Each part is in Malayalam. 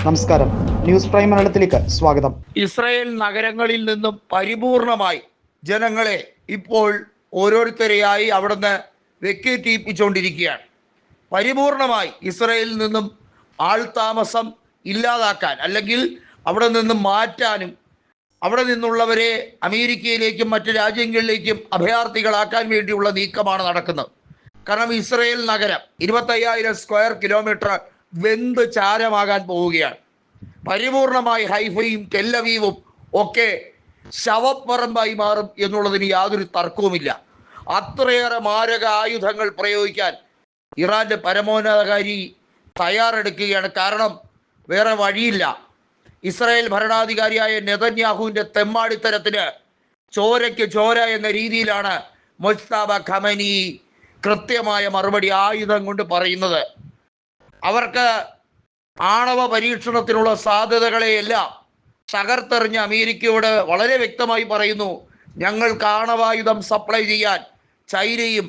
നമസ്കാരം, ന്യൂസ് പ്രൈം മലയാളത്തിലേക്ക് സ്വാഗതം. ഇസ്രായേൽ നഗരങ്ങളിൽ നിന്നും പരിപൂർണമായി ജനങ്ങളെ ഇപ്പോൾ ഓരോരുത്തരെയായി അവിടുന്ന് വെക്കേറ്റിപ്പിച്ചുകൊണ്ടിരിക്കുകയാണ്. പരിപൂർണമായി ഇസ്രായേലിൽ നിന്നും ആൾതാമസം ഇല്ലാതാക്കാൻ, അല്ലെങ്കിൽ അവിടെ നിന്നും മാറ്റാനും അവിടെ നിന്നുള്ളവരെ അമേരിക്കയിലേക്കും മറ്റ് രാജ്യങ്ങളിലേക്കും അഭയാർത്ഥികളാക്കാൻ വേണ്ടിയുള്ള നീക്കമാണ് നടക്കുന്നത്. കാരണം ഇസ്രായേൽ നഗരം 25,000 സ്ക്വയർ കിലോമീറ്റർ വെന്ത് ചാരമാകാൻ പോവുകയാണ്. പരിപൂർണമായി ഹൈഫയും ടെല്ലവീവും ഒക്കെ ശവപ്പറമ്പായി മാറും എന്നുള്ളതിന് യാതൊരു തർക്കവുമില്ല. അത്രയേറെ മാരക ആയുധങ്ങൾ പ്രയോഗിക്കാൻ ഇറാന്റെ പരമോന്നതകാരി തയ്യാറെടുക്കുകയാണ്. കാരണം വേറെ വഴിയില്ല. ഇസ്രായേൽ ഭരണാധികാരിയായ നെതന്യാഹുവിൻ്റെ തെമ്മാടിത്തരത്തിന് ചോരയ്ക്ക് ചോര എന്ന രീതിയിലാണ് മുജ്തബ ഖമനി കൃത്യമായ മറുപടി ആയുധം കൊണ്ട് പറയുന്നത്. അവർക്ക് ആണവ പരീക്ഷണത്തിനുള്ള സാധ്യതകളെയെല്ലാം തകർത്തെറിഞ്ഞ അമേരിക്കയോട് വളരെ വ്യക്തമായി പറയുന്നു, ഞങ്ങൾക്ക് ആണവായുധം സപ്ലൈ ചെയ്യാൻ ചൈനയും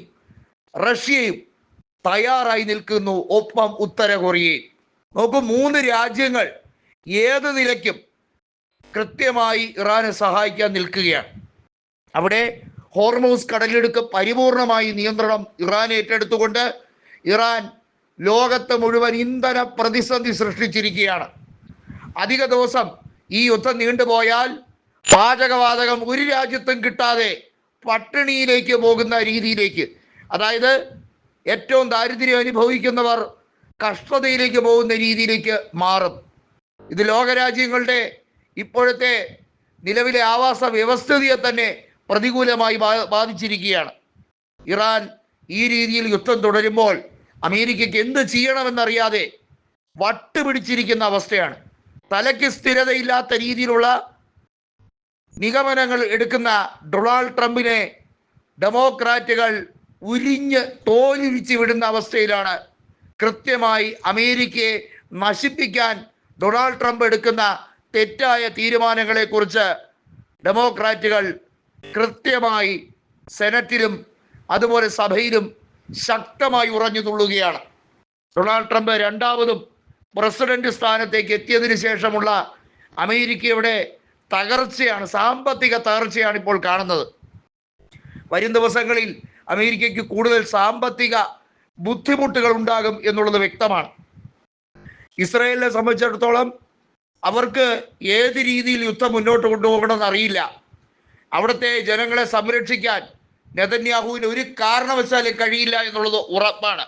റഷ്യയും തയ്യാറായി നിൽക്കുന്നു, ഒപ്പം ഉത്തര കൊറിയയും. നോക്കൂ, 3 രാജ്യങ്ങൾ ഏത് നിലയ്ക്കും കൃത്യമായി ഇറാനെ സഹായിക്കാൻ നിൽക്കുകയാണ്. അവിടെ ഹോർമൂസ് കടലിടുക്ക് പരിപൂർണമായി നിയന്ത്രണം ഇറാൻ ഏറ്റെടുത്തുകൊണ്ട് ഇറാൻ ലോകത്ത് മുഴുവൻ ഇന്ധന പ്രതിസന്ധി സൃഷ്ടിച്ചിരിക്കുകയാണ്. അധിക ദിവസം ഈ യുദ്ധം നീണ്ടുപോയാൽ പാചകവാതകം ഒരു രാജ്യത്തും കിട്ടാതെ പട്ടിണിയിലേക്ക് പോകുന്ന രീതിയിലേക്ക്, അതായത് ഏറ്റവും ദാരിദ്ര്യം അനുഭവിക്കുന്നവർ കഷ്ടതയിലേക്ക് പോകുന്ന രീതിയിലേക്ക് മാറും. ഇത് ലോകരാജ്യങ്ങളുടെ ഇപ്പോഴത്തെ നിലവിലെ ആവാസ വ്യവസ്ഥിതിയെ തന്നെ പ്രതികൂലമായി ബാധിച്ചിരിക്കുകയാണ്. ഇറാൻ ഈ രീതിയിൽ യുദ്ധം തുടരുമ്പോൾ അമേരിക്കയ്ക്ക് എന്ത് ചെയ്യണമെന്നറിയാതെ വട്ടുപിടിച്ചിരിക്കുന്ന അവസ്ഥയാണ്. തലയ്ക്ക് സ്ഥിരതയില്ലാത്ത രീതിയിലുള്ള നിഗമനങ്ങൾ എടുക്കുന്ന ഡൊണാൾഡ് ട്രംപിനെ ഡെമോക്രാറ്റുകൾ ഉരിഞ്ഞ് തോലുരിച്ച് വിടുന്ന അവസ്ഥയിലാണ്. കൃത്യമായി അമേരിക്കയെ നശിപ്പിക്കാൻ ഡൊണാൾഡ് ട്രംപ് എടുക്കുന്ന തെറ്റായ തീരുമാനങ്ങളെക്കുറിച്ച് ഡെമോക്രാറ്റുകൾ കൃത്യമായി സെനറ്റിലും അതുപോലെ സഭയിലും ശക്തമായി ഉറഞ്ഞു തുള്ളുകയാണ്. ഡൊണാൾഡ് ട്രംപ് രണ്ടാമതും പ്രസിഡന്റ് സ്ഥാനത്തേക്ക് എത്തിയതിനു ശേഷമുള്ള അമേരിക്കയുടെ തകർച്ചയാണ്, സാമ്പത്തിക തകർച്ചയാണ് ഇപ്പോൾ കാണുന്നത്. വരും ദിവസങ്ങളിൽ അമേരിക്കയ്ക്ക് കൂടുതൽ സാമ്പത്തിക ബുദ്ധിമുട്ടുകൾ ഉണ്ടാകും എന്നുള്ളത് വ്യക്തമാണ്. ഇസ്രായേലിനെ സംബന്ധിച്ചിടത്തോളം അവർക്ക് ഏത് രീതിയിൽ യുദ്ധം മുന്നോട്ട് കൊണ്ടുപോകണമെന്ന് അറിയില്ല. അവിടുത്തെ ജനങ്ങളെ സംരക്ഷിക്കാൻ നെതന്യാഹുവിന് ഒരു കാരണവശാലും കഴിയില്ല എന്നുള്ളത് ഉറപ്പാണ്.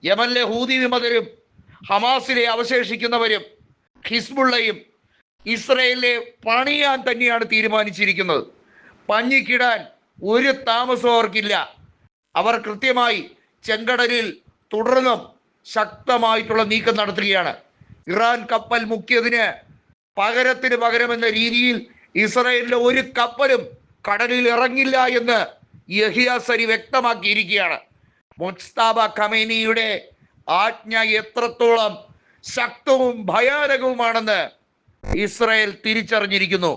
യമനിലെ ഹൂതി വിമതരും ഹമാസിലെ അവശേഷിക്കുന്നവരും ഹിസ്ബുള്ളയും ഇസ്രയേലിനെ പണിയാൻ തന്നെയാണ് തീരുമാനിച്ചിരിക്കുന്നത്. പഞ്ഞിക്കിടാൻ ഒരു താമസവും അവർക്കില്ല. അവർ കൃത്യമായി ചെങ്കടലിൽ തുടർന്നും ശക്തമായിട്ടുള്ള നീക്കം നടത്തുകയാണ്. ഇറാൻ കപ്പൽ മുക്കിയതിന് പകരത്തിന് പകരമെന്ന രീതിയിൽ ഇസ്രായേലിലെ ഒരു കപ്പലും കടലിൽ ഇറങ്ങില്ല എന്ന് യഹിയ സരി വ്യക്തമാക്കിയിരിക്കുകയാണ്. മുജ്തബ ഖമേനിയുടെ ആജ്ഞ എത്രത്തോളം ശക്തവും ഭയാനകവുമാണെന്ന് ഇസ്രായേൽ തിരിച്ചറിഞ്ഞിരിക്കുന്നു.